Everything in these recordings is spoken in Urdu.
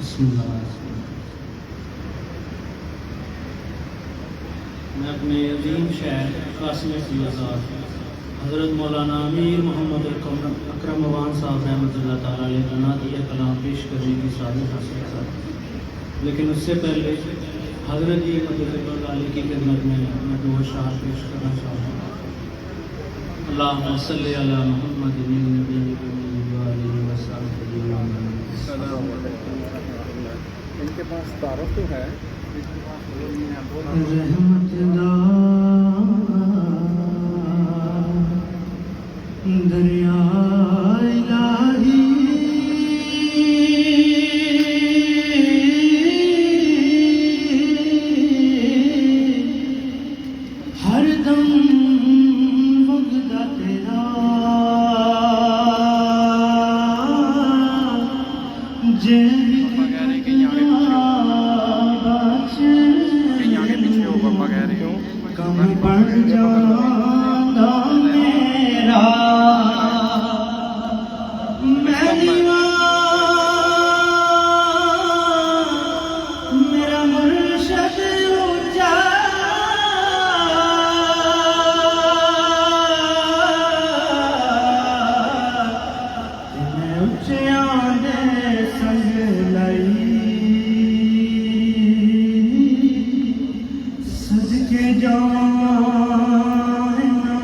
بسم اللہ۔ میں اپنے عظیم شاعر قاسم فیاض حضرت مولانا امیر محمد اکرم اوان صاحب رحمۃ اللہ تعالیٰ علیہ کا نعتیہ کلام پیش کرنے کی سعادت حاصل کر، لیکن اس سے پہلے حضرت جی مدد اللہ علیہ کی خدمت میں دو اشعار پیش کرنا چاہتا ہوں۔ اللہم صلی علی محمد النبی وآلہ وصحبہ وسلم۔ ان کے پاس تعارف تو ہے رحمت دا دریا الہی ہر دم وگدا تیرا جے کم بڑھ جانا میرا میرا مرشد اونچا میں اونچیاں دے سنگ لائی صدقے جاواں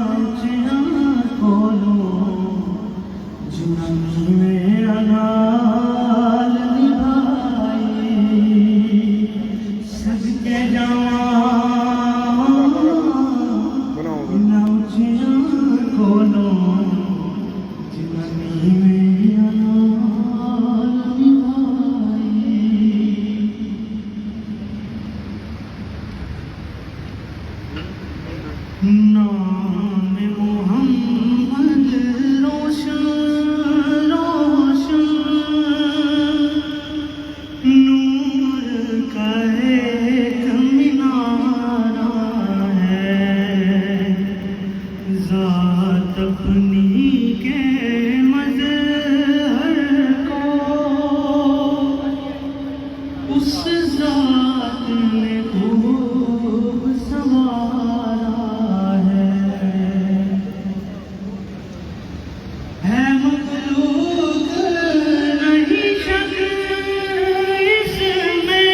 اونچیاں کولوں جنہاں میرا نال نبھائی صدقے جاواں اونچیاں کولوں جنہاں میرا نال نبھائی۔ نام محمد روشن روشن نور کا ایک مینارہ ہے، ذات اپنی کے مظہر کو اس ذات نے خوب سنوارا ہے مخلوق نہیں شک اس میں،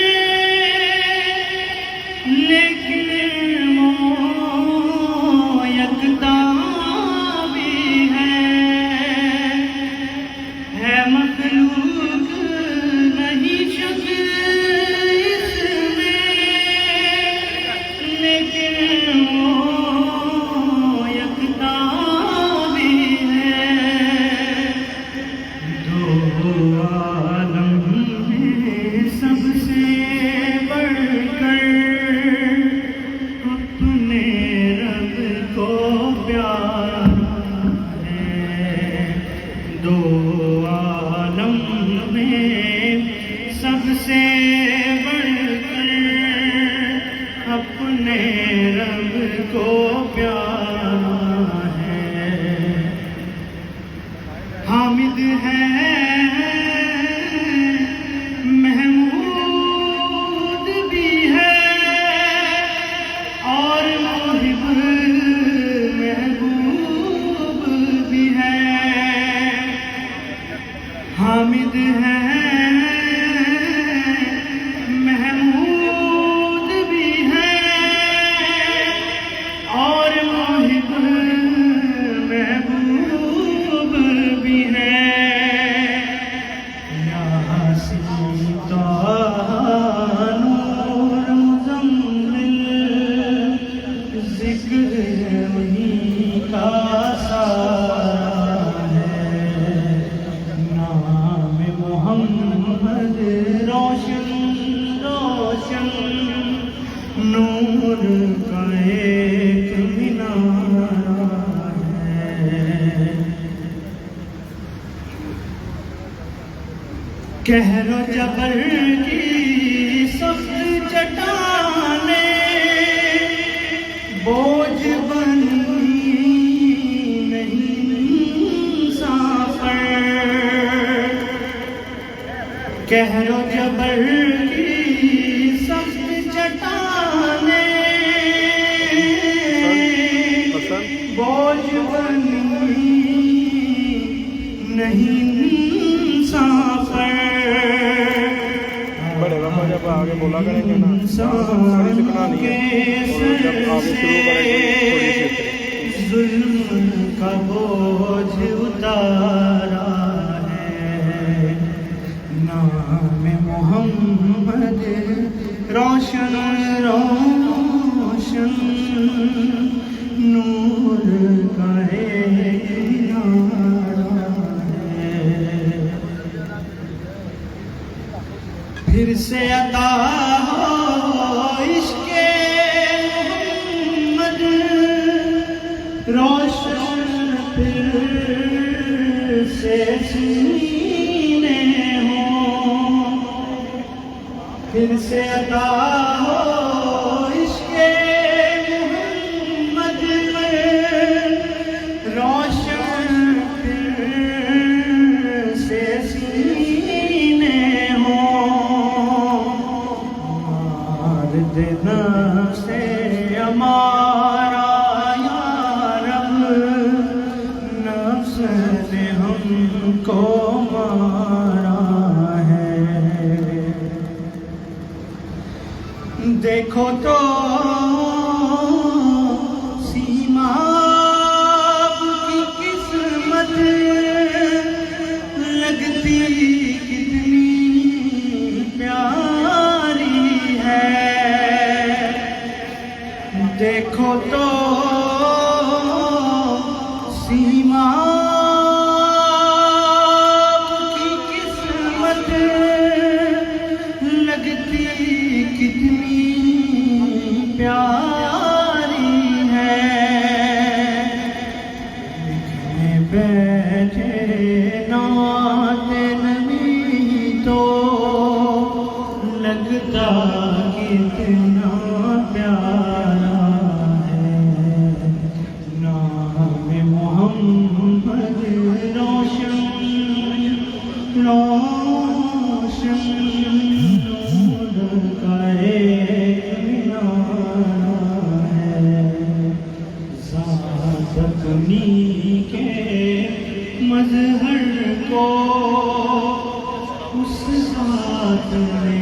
لیکن وہ یکتا بھی ہے مخلوق نہیں شک اس میں، لیکن وہ یکتا بھی ہے۔ دو عالم میں سب سے بڑھ کر اپنے رب کو پیارا ہے، دو عالم میں سب سے بڑھ کر اپنے رب کو پیارا ہے، حامد ہے محمود بھی ہے اور محب محبوب بھی ہے، حامد ہے محمود بھی ہے اور محب محبوب بھی ہے۔ یاسین طٰہٰ نور مزمل ذکر انہی کا سارا ہے، نام محمد روشن روشن نور کا ایک مینارہ ہے۔ قہر و جبر کی سخت چٹانیں بوجھ بنی نہیں مسافر، قہر و جبر کی سخت چٹانیں بوجھ بنی نہیں انسان پر. بڑے بابا جب آگے بولا کریں گے نا ساری سکھنا نہیں ہے اور جب آگے شروع کریں گے تھوڑی سی اترے. ظلم کا بوجھ اتارا ہے نام محمد روشن روشن نور کا ایک نعرہ ہے. پھر سے عطا ہو عشق محمد روشن پھر سے سینے ہوں. پھر سے عطا ہو عشق محمد روشن پھر سے سینے ہوں. مارد نفس ہمارا یا رب نفس نے ہم کو مارا ہے. دیکھو تو سیما کی قسمت لگتی کتنی پیاری ہے. دیکھو تو سیما کی قسمت لگتی کتنی پیاری ہے. لکھنے بیٹھے نعت نبی تو لگتا کتنا پیارا ہے. نام محمد روشن روشن نور کا ایک مینار ہے. ذات اپنی کے مظہر کو اس ذات نے